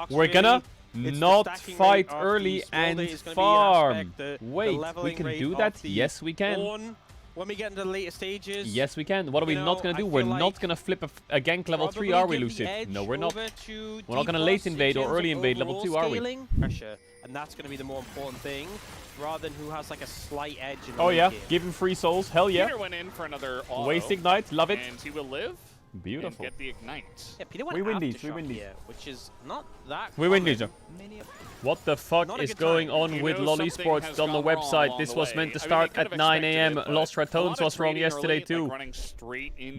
We're going to not fight early and farm. Wait, we can do that? Yes, we can. When we get into the later stages. Yes, we can. What are we not going to do? We're not going to flip a gank level 3, are we, Lucid? No, we're not. We're not going to late invade or early invade level 2, are we? Pressure, and that's going to be the more important thing, rather than who has like a slight edge in the Oh yeah, game. give him free souls. Hell yeah. Peter went in for another auto, Waste ignite, love it. And he will live. Beautiful. And get the ignite. Yeah, Peter went we win after these. We shot win these. here, which is not that. We win these. What the fuck is going on with LoL Esports on the website? This was meant to start at 9 AM. Lost Ratones was wrong yesterday too.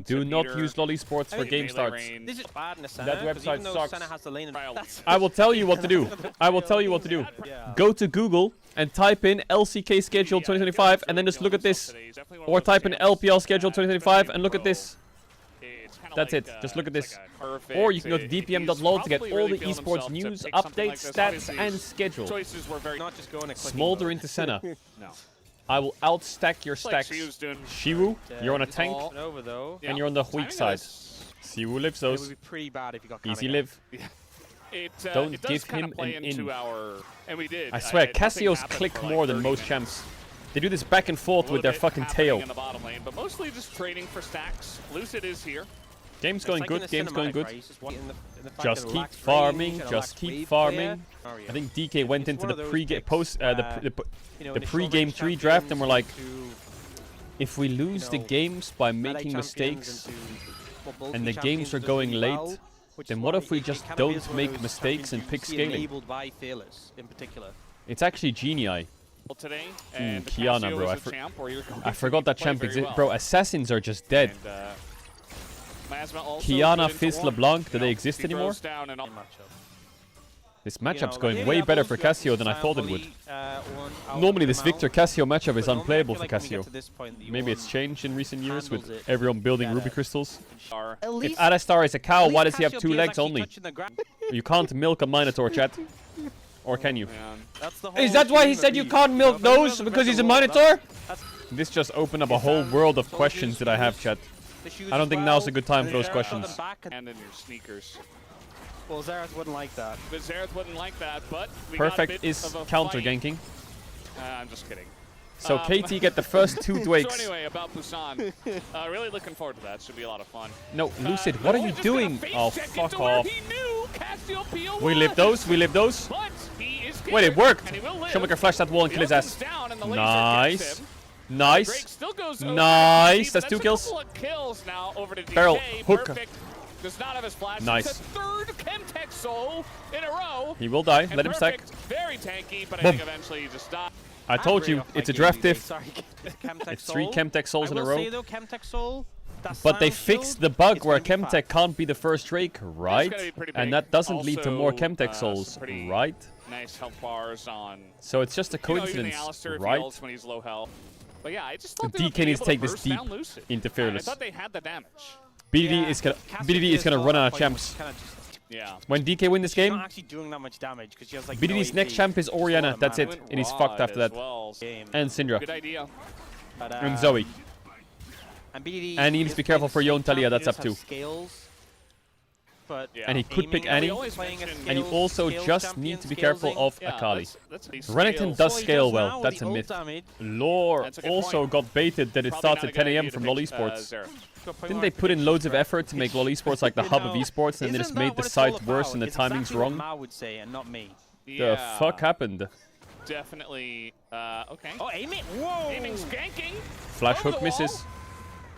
Do not use LoL Esports for game starts. This is bad in the That website sucks. Has the lane I will tell you what to do. I will tell you what to do. Go to Google and type in LCK schedule 2025 and then just look at this. Or type in LPL schedule 2025 and look at this. That's it. Just look at this. Or you can go to dpm.lol to get all the esports news, updates, stats, and schedule. Smolder into Senna. I will outstack your stacks. Shiwu, you're on a tank, and you're on the weak side. Siwu lives those. Easy live. Don't give him an in. I swear, Cassio's click more than most champs. They do this back and forth with their fucking tail. But mostly just trading for stacks. Lucid is here. Game's going good, game's going good. Just keep farming, just keep farming. I think DK went into the pre-game the pre-game 3 draft and we're like, if we lose the games by making mistakes and the games are going late, then what if we just don't make mistakes and pick scaling? It's actually genii. Kiana, bro. I forgot that champ exists. Bro, assassins are just dead. Kiana, Fizz, LeBlanc, do they exist anymore? This matchup's going way better for Cassio than I thought it would. Normally this Victor Cassio matchup is unplayable for Cassio. Maybe it's changed in recent years with everyone building Ruby Crystals. If Alistar is a cow, why does he have 2 legs only? You can't milk a Minotaur, chat. Or can you? Is that why he said you can't milk those? Because he's a Minotaur? This just opened up a whole world of questions that I have, chat. I don't think now's a good time for those questions. And in your sneakers. Well, Xerath wouldn't like that. But Xerath wouldn't like that, but Perfect is counter ganking. I'm just kidding. So KT get the first 2 Dwakes. So anyway, about Busan. Really looking forward to that. Should be a lot of fun. No, Lucid, what are you doing? Oh, fuck off. We live those, we live those. Wait, it worked. Showmaker flashed that wall and kill his ass. Nice. Nice. Nice. That's 2 kills. Barrel. Hook. does not have his flash. Nice. It's a third Chemtech soul in a row. He will die. And Let him stack. Perfect, very tanky, but I Boom. think eventually he just dies. I told you, it's a draft diff. Sorry, It's 3 Chemtech souls in a I will row. say though, Chemtech soul, that But they silence fixed shield, the bug it's where gonna be Chemtech fast. can't be the first Drake, right? gonna be pretty And big. that doesn't lead to more Also, Chemtech some souls, pretty right? Nice health bars on. So it's just a You know, even coincidence, the Alistair if he right? ults when he's low health. But yeah, I just thought they DK would be needs to able take this burst deep down Lucid. into I Fearless. thought they had the damage. BDD Yeah, is gonna Cassidy BDD is gonna as run well, out of but he champs. was kinda just- Yeah. When DK win this she's game, not actually doing that much damage because she has like BDD's no next AP. champ is Orianna. Full That's amount. it, Went and he's Rod fucked after as that. well. Game. And Syndra Good idea. But, and Zoe. And BDD And he needs to be careful for Yon Talia, that's up too. Scales, but Yeah. And he could pick aiming- Annie. We always playing a mention- And you scales- also scales just champion, need to be scales careful thing. of Yeah, Akali. that's Renekton scales. does So he scale does well, now with that's the a ult myth. damage. Lore That's a good also point. got baited that it Probably starts not at a 10 good AM idea from to LoL pick, Esports. Zero. Didn't they put in loads of effort to make LoL Esports like the hub of No. esports and they just Isn't made that the what it's all site worse about? and the It's timing's exactly what wrong? Mao would say and not me. The fuck happened? Definitely. Okay. Oh, aim it! Whoa! Aiming, skanking. Flash Over hook the misses. wall.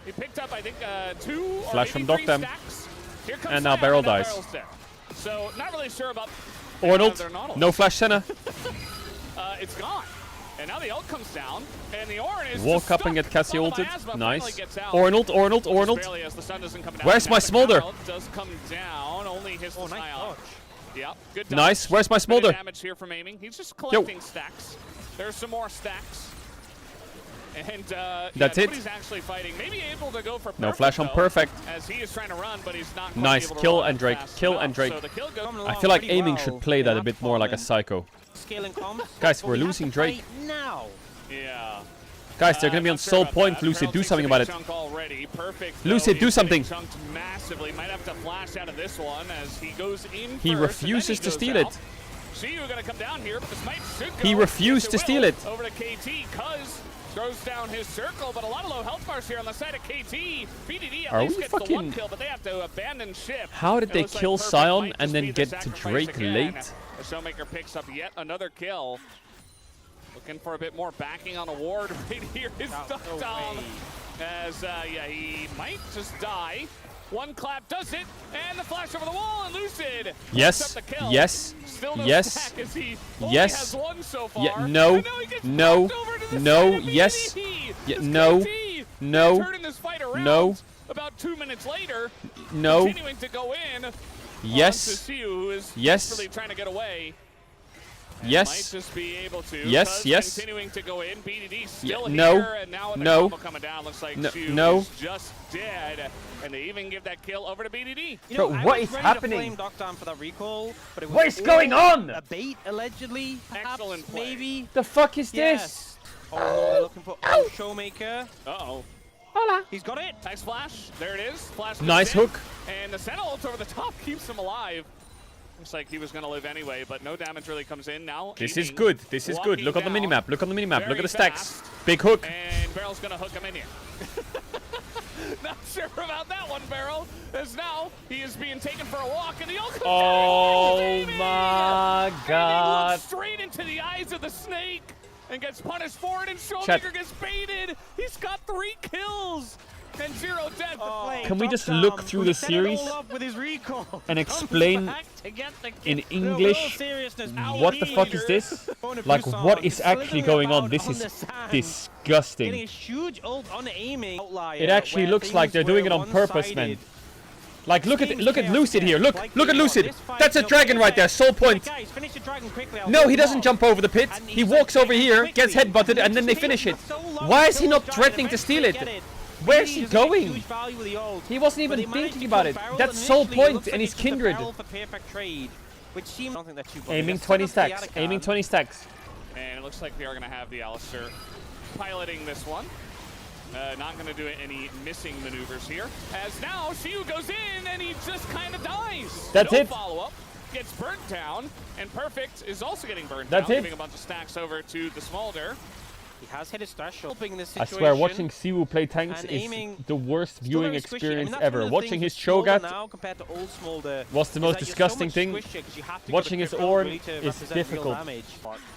He picked up, I think, 2 or Flash maybe from 3 Dokdam. stacks. Here comes And now Sam, Barrel and now dies. Barrel's dead. So, not really sure about... Arnold, they're not no flash Senna. It's gone. And now the ult comes down, and the Ornn is Walk just up and stuck. get Cassie Followed by ulted. Asma, Nice. finally gets out. Arnold, Arnold, Just Arnold. barely as the sun doesn't come down. Where's Now my the smolder? counter ult does come down, only his Oh, nice Ion. dodge. Yep, good dodge. Nice. Where's my Bit of smolder? damage here from aiming. He's just collecting stacks. There's some more stacks. And That's it. nobody's actually fighting. Maybe able to go for No perfect, flash on though, perfect. as he is trying to run, but he's not quite Nice. able to Kill run and Drake. fast Kill enough. and Drake. So the kill goes Coming I along feel like pretty aiming well. should play that a They bit have more like a fallen. psycho. Scaling comms. Guys, But we're we have losing to Drake. fight now. Yeah. Guys, they're gonna be on Not sure soul about point. that. Lucid, Barrel do takes something a about big it. chunk already. Perfect. Lucid, though. do He's getting something. Chunked massively. Might have to flash out of this one as he goes in He first, and then refuses to goes steal out. it. Siu gonna come down here, but this might should go. He refused Yes, to steal will. it. Over to KT. Cuz throws down his circle, but a lot of low health bars here on the side of KT. BDD at Are least we gets the fucking- one kill, but they have to abandon ship. How did It they looks like kill Perfect Sion might and just then be the get to sacrifice Drake again. late? The Showmaker picks up yet another kill. Looking for a bit more backing on a ward right here. Is No Dokdam. way. As, yeah, he might just die. One clap does it, and the flash over the wall, and Lucid Yes. picks up the kill. Yes. Still no Yes. stack as he only Yes. has one so far. Yeah, no. And now he gets No. knocked over to the No. side of Yes. BDD. Yeah, As no. KT No. turning this fight around No. About 2 minutes later, No. continuing to go in. Yes. onto Siu, who is Yes. really trying to get away. And Yes. Might just be able to. Yes, Cuz yes. Continuing to go in. BDD still no, here, and now with the no, combo coming down, looks like no, Siu no. is just dead. And they even give that kill over to BDD. You Bro, know, I what was is ready happening? To flame Dokdam for that recall, but it was What is going all on? A bait, allegedly. Perhaps, Excellent play. maybe. The fuck is this? Yes. Oh no, they're looking for Showmaker. Uh-oh. Hola. He's got it. Nice flash. There it is. Flash goes Nice in, hook. And the Sentinel over the top keeps him alive. Looks like he was going to live anyway, but no damage really comes in now. This is aiming, good. This is good. walking Look on the down minimap. Look on the minimap. Look very at the stacks. fast. Big hook. And Barrel's going to hook him in here. Not sure about that one, Barrel. As now he is being taken for a walk, and the ult comes Oh down, and he's aiming! my And he god. looks straight into the eyes of the snake and gets punished for it, and Chat. Showmaker gets baited. He's got 3 kills and 0 death. Can we just look through the series With his recall. and explain in English what the fuck is this? Like, what is actually going on? This is Getting disgusting. a huge ult on aiming. It actually looks like they're doing it on purpose, man. Like, look at Lucid here. Look at Lucid. That's a dragon right there. Soul point. No, he doesn't jump over the pit. He walks over here, gets headbutted, and then they finish it. Why is he not threatening to steal it? Where's he going? He wasn't even thinking about it. That's Soul Point, and he's Kindred. Aiming 20 stacks. Aiming 20 stacks. And it looks like we are going to have the Alistair piloting this one. Not going to do any missing maneuvers here. As now, Siu goes in, and he just kind of dies. That's it. Follow-up. Gets burnt down, and Perfect is also getting burnt That's down, it. giving a bunch of stacks over to the Smolder. He has hit his threshold. In this I situation. swear, watching Siwu play tanks And is aiming the worst Still viewing very squishy. I mean, experience that's ever. one of the Watching things his with Smolder Cho'Gath now compared to old Smolder was the is most that you're so disgusting much thing. squishier 'cause you have to Watching go his to Ornn really to is represent real difficult. damage.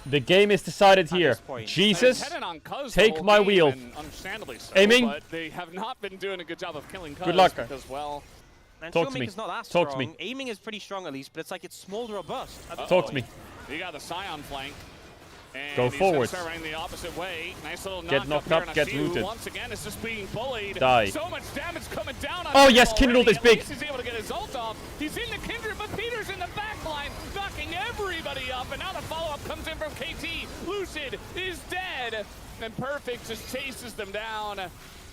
The game is decided here. this point. Jesus, Headed on Cuz take the whole my game, wheel. and understandably so, Aiming. But they have not been doing a good job of killing Cuz Good luck. because, well, And Talk to me. Showmaker's not that Talk strong. to me. Aiming is pretty strong at least, but it's like it's smolder or bust. Talk to me. You got the Scion flank. And Go he's forward. Start running the opposite way. Nice little Get knocked up, get rooted. Once again, it's just being bullied. Die. So much damage coming down on Oh him yes, already. Caedrel is At big. least he's able to get his ult off. He's in the Kindred, but Peter's in the back line, knocking everybody up. And now the follow-up comes in from KT. Lucid is dead. And Perfect just chases them down.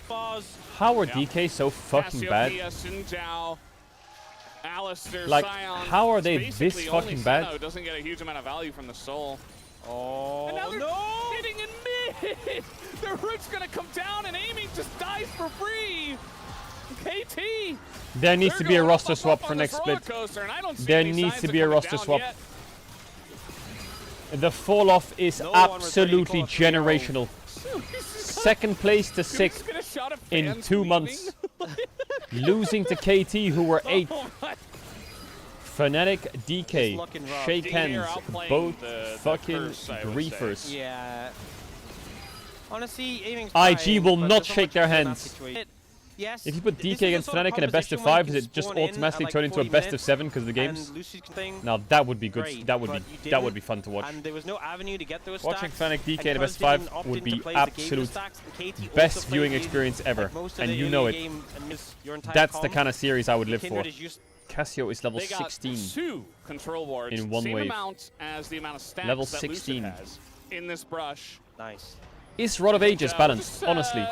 Fuzz. How are DK so fucking bad? Sinjao, Alistair, Like, Scion. how are they It's this basically fucking only bad? Senna who doesn't get a huge amount of value from the soul. Oh, And now they're no! hitting in mid! Their root's gonna come down and aiming just dies for free! KT! There needs to be a roster swap for next split. There needs to be a roster swap. The fall off is absolutely generational. Second place to 6th in 2 months. Losing to KT, who were 8th. Oh my. Fnatic, DK, looking rough. shake hands, outplaying both the fucking curse, I would griefers. Yeah. Honestly, aiming's IG fine, will but not there's so shake much their in that hands. situation. Yes. If you put this DK is the against sort of Fnatic in a best of competition where 5, you does can it just spawn in automatically at, like, turn into a 40 best of minutes 7 because of the and games? Lucy's thing, Now that would be good. great, That would but be you that would didn't, be fun to watch. and there was no avenue to get those Watching stacks, Fnatic DK and in a best because of they 5 didn't would opt in be to play the game absolute stacks, and KT best also viewing played the experience game, ever, like most of and the you early know it. game and missed your entire That's the comp. kind of series I would live for. Kindred is just Cassio is level They got 16. 2 control wards. in one Same wave. amount as the amount of stacks Level that 16. Lucid has in this brush. nice. Is Rod of Ages balanced? Just, Honestly,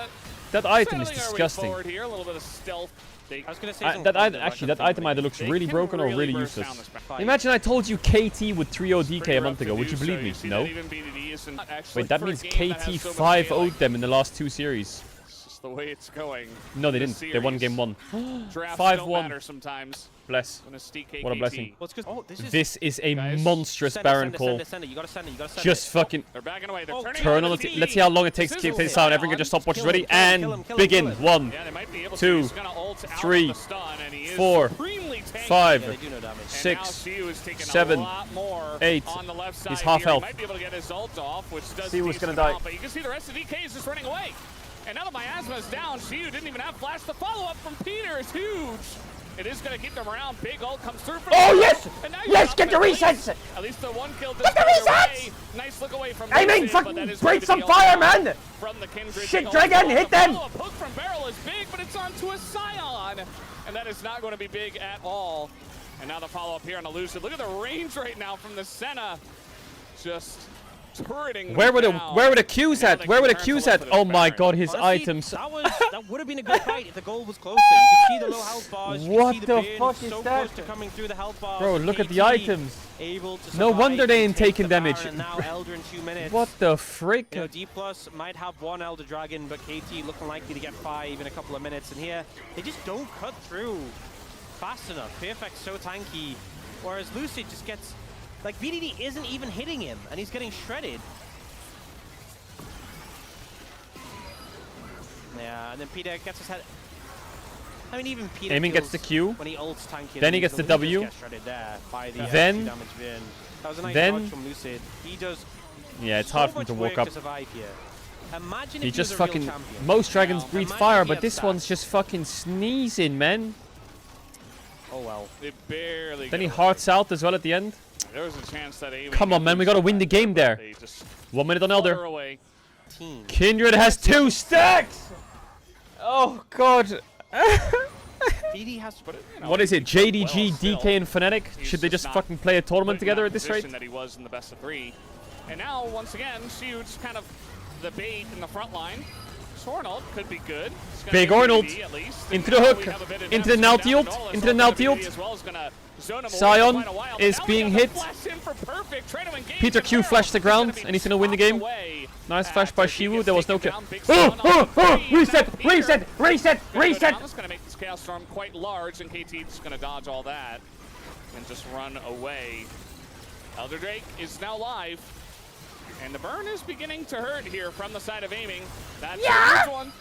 that item is settling our way disgusting. forward here, a little bit of stealth. I was gonna say Actually, that item either looks really broken or really burst down useless. this back. Imagine I told you KT would 3-0 DK Pretty a rough month to ago. do, Would you so believe me? see No. that even BDD isn't actually Wait, that for a means game that KT has so much 5-0'd them in the last 2 series. It's just the way it's going. No, they This didn't. They won series. game 1. Drafts 5-1. don't matter sometimes. Bless. When it's DK What a KT. blessing. Well, it's 'cause- oh, This is a Guys, monstrous send it, Baron send it, call. send it, send it. You gotta send it. You gotta send Just it. fucking They're backing away. They're Oh, turning turn on on the it. Let's see how long it takes to keep Sizzle this down. Everyone on. get your stopwatch Kill ready him, kill him, and kill him, kill him, begin. kill him. 1, Yeah, they might be able to. 2, He's gonna ult out 3, of the stun, and he is 4, supremely tanky. 5, Yeah, they do no damage. And 6, now Siu is taking 7, a lot more 8. on the left side He's half here. health. He might be able to get his ult off, which does Siu was decent gonna die. amount, but you can see the rest of DK is just running away. And now that Miasma is down, Siu didn't even have flash. The follow-up from Peter is huge. It is going to keep them around. Big ult comes through from Oh, Peter. yes! And now Yes, you're get the up, resets! At least the one kill does Get the go their resets! way. Nice look away from I mean, Lucid, but fucking that is break going to some be fire, ult out man! From the Kindred. Shit, Big Dragon, ult. hit The them! follow-up hook from Barrel is big, but it's onto a Scion. And that is not going to be big at all. And now the follow-up here on the Lucid. Look at the range right now from the Senna. Just turreting Where were the down. Qs Now at? they Where were the can turn Qs to at? look for Oh this my Baron. god, his Honestly, items. that would have been a good fight if the goal was closer. You can see the low health bars. You What can see the burn fuck is so that? close to coming through the health bars. Bro, look at the KT items. Able to No survive wonder they and ain't take taking the Baron, damage. And now Elder in 2 minutes. What the frick? You know, D Plus might have 1 Elder Dragon, but KT looking likely to get 5 in a couple of minutes. And here, they just don't cut through fast enough. Perfect's so tanky, whereas Lucid just gets, like, VDD isn't even hitting him, and he's getting shredded. Yeah, and then Peter gets his head. I mean, even Peter Aiming gets the kills Q. when he ults tanky. Then he gets the W. Gets shredded there by the Then- 2 damage Vin. That was a nice then- dodge from Lucid. He does Yeah, it's so hard for him much to work walk up. to survive here. Imagine He if just he was a real fucking. champion. Most dragons Now, breathe imagine fire, if he but had this stats. one's just fucking sneezing, man. Oh well. They barely Then he go. hearts out as well at the end. There was a chance that Aiming Come on, man, we gotta win the game there. They just 1 minute on flutter Elder. away. Team. Kindred has 2 stacks! Oh god. VD has to put it. You know, What is it? JDG, well still. DK, and Fnatic? He's Should they just not fucking play a tournament put in together that at this rate? position that he was in the best of 3. And now, once again, Huge kind of the bait in the front line. Sornold could be good. It's gonna Big be Arnold. BDD at least. Into And the now hook. we have a bit of Into the damage Nalty ult. down. Nola Into the is also Nalty gonna ult. BDD as well, is gonna zone him away Scion for quite a while. is Now we being have the hit. flash in for Perfect. Trying to engage Peter the Q barrel. flashed the He's gonna ground, be and he's gonna win the stopped game. away. Nice flash by As he Shiwu. gets There was no taken kill. down. Big stun on three. Reset! Peter Reset! Reset! gonna go Reset! down. That's going to make this Chaos Storm quite large, and KT's going to dodge all that and just run away. Elder Drake is now live, and the burn is beginning to hurt here from the side of Aiming. That's a huge one.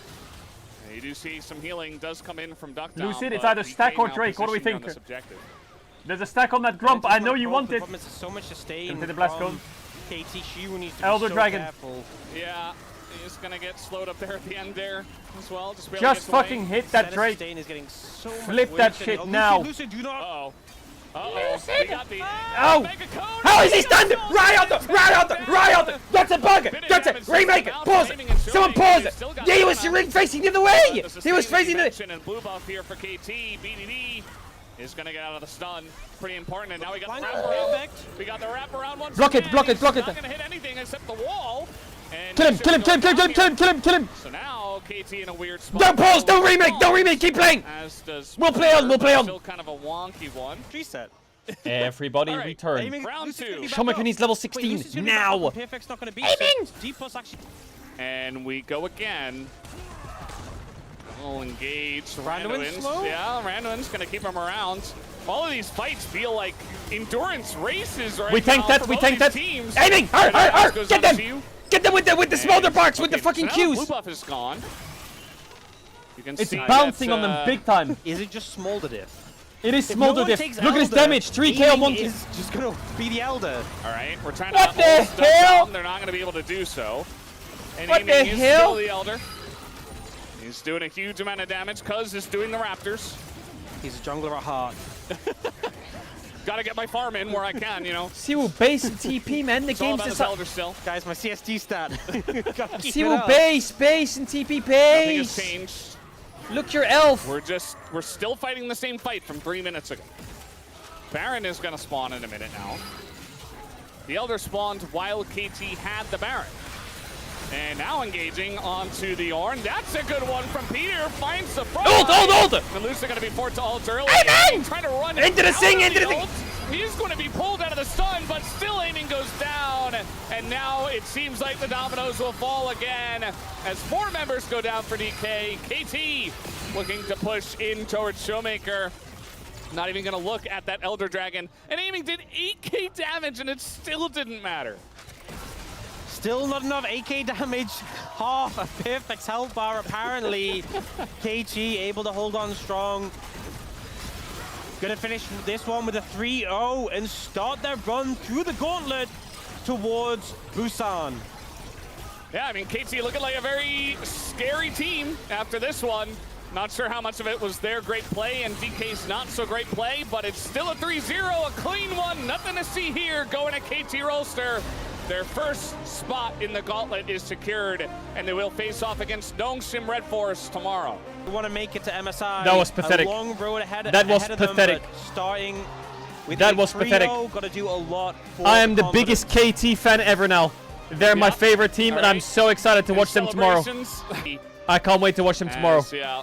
And you do see some healing does come in from Duckdown. Lucid, it's but either DK stack or now Drake. What do we positioned on think? this objective. There's a stack on that grump. I know you want it. So much sustain Gonna take the blast from cone. KT. Shiwu needs to Elder be so Dragon. careful. Yeah, He's going to get slowed up there at the end there as well. Just fucking hit that Drake. Is getting so Flip that shit now. Lucid, do not. Uh-oh. We got the Oh! How is he stunned? Riot! That's a bug! That's it! Remake it! Pause it! Someone pause it! Yeah, he was facing the other way! He was facing the... And blue buff here for KT. BDD is going to get out of the stun. Pretty important. And now we got the wraparound. We got the wraparound once Block it! again. Block it! Block it! Not going to hit anything except the wall. And Kill him! So now KT in a weird spot. Don't pause! Don't remake! Keep playing! As does We'll play on! Still kind of a wonky one. Reset. Everybody Right. return. Round 2. Showmaker needs level 16 now! Perfect's not going to be Aiming! D plus actually. And we go again. We'll engage Randuin's Randuin's. slow? Yeah, Randuin's going to keep him around. All of these fights feel like endurance races right We tank now that! for We both tank these that! teams. Aiming! Get them! Get them with the smolder barks, with the Okay, fucking so now the Qs! blue buff is gone. You can It's see bouncing that, on them big time. Is it just Smolder Diff? It is If no smolder one diff. takes Look at his Elder, damage. 3k on one. Aiming is just going to be the Elder. All right, we're trying What to the hold stuff hell? down. They're not going to be able to do so. And What the Aiming is hell? still the Elder. He's doing a huge amount of damage. Cuz is doing the Raptors. He's a jungler at heart. Gotta get my farm in where I can, you know. Siwu base and TP, man. The It's all game's about just his Elder still. Guys, my CST stat. Siwu base and TP Nothing has base. changed. Look your elf. We're still fighting the same fight from 3 minutes ago. Baron is gonna spawn in a minute now. The Elder spawned while KT had the Baron. And now engaging onto the Ornn. That's a good one from Peter. Finds the front. Ult! And Lucy going to be forced to ult early. Aiming! Trying to run Into the out sing, of into the thing. ult. He's going to be pulled out of the stun, but still aiming goes down. And now it seems like the dominoes will fall again as 4 members go down for DK. KT looking to push in towards Showmaker. Not even going to look at that Elder Dragon. And aiming did 8k damage, and it still didn't matter. Still not enough AK damage. Half a Perfect's health bar apparently. KT able to hold on strong. Gonna finish this one with a 3-0 and start their run through the gauntlet towards Busan. Yeah, I mean, KT looking like a very scary team after this one. Not sure how much of it was their great play and DK's not so great play, but it's still a 3-0, a clean one. Nothing to see here going at KT Rolster. Their first spot in the gauntlet is secured, and they will face off against Nongshim Red Force tomorrow. We want to make it to MSI. That was pathetic. A long road ahead, That was ahead pathetic. of them, but starting with That a was 3-0, pathetic. Got to do a lot for I am the confidence. biggest KT fan ever now. They're my favorite team, and I'm so excited to watch them tomorrow. Celebrations. I can't wait to watch them tomorrow. Yeah.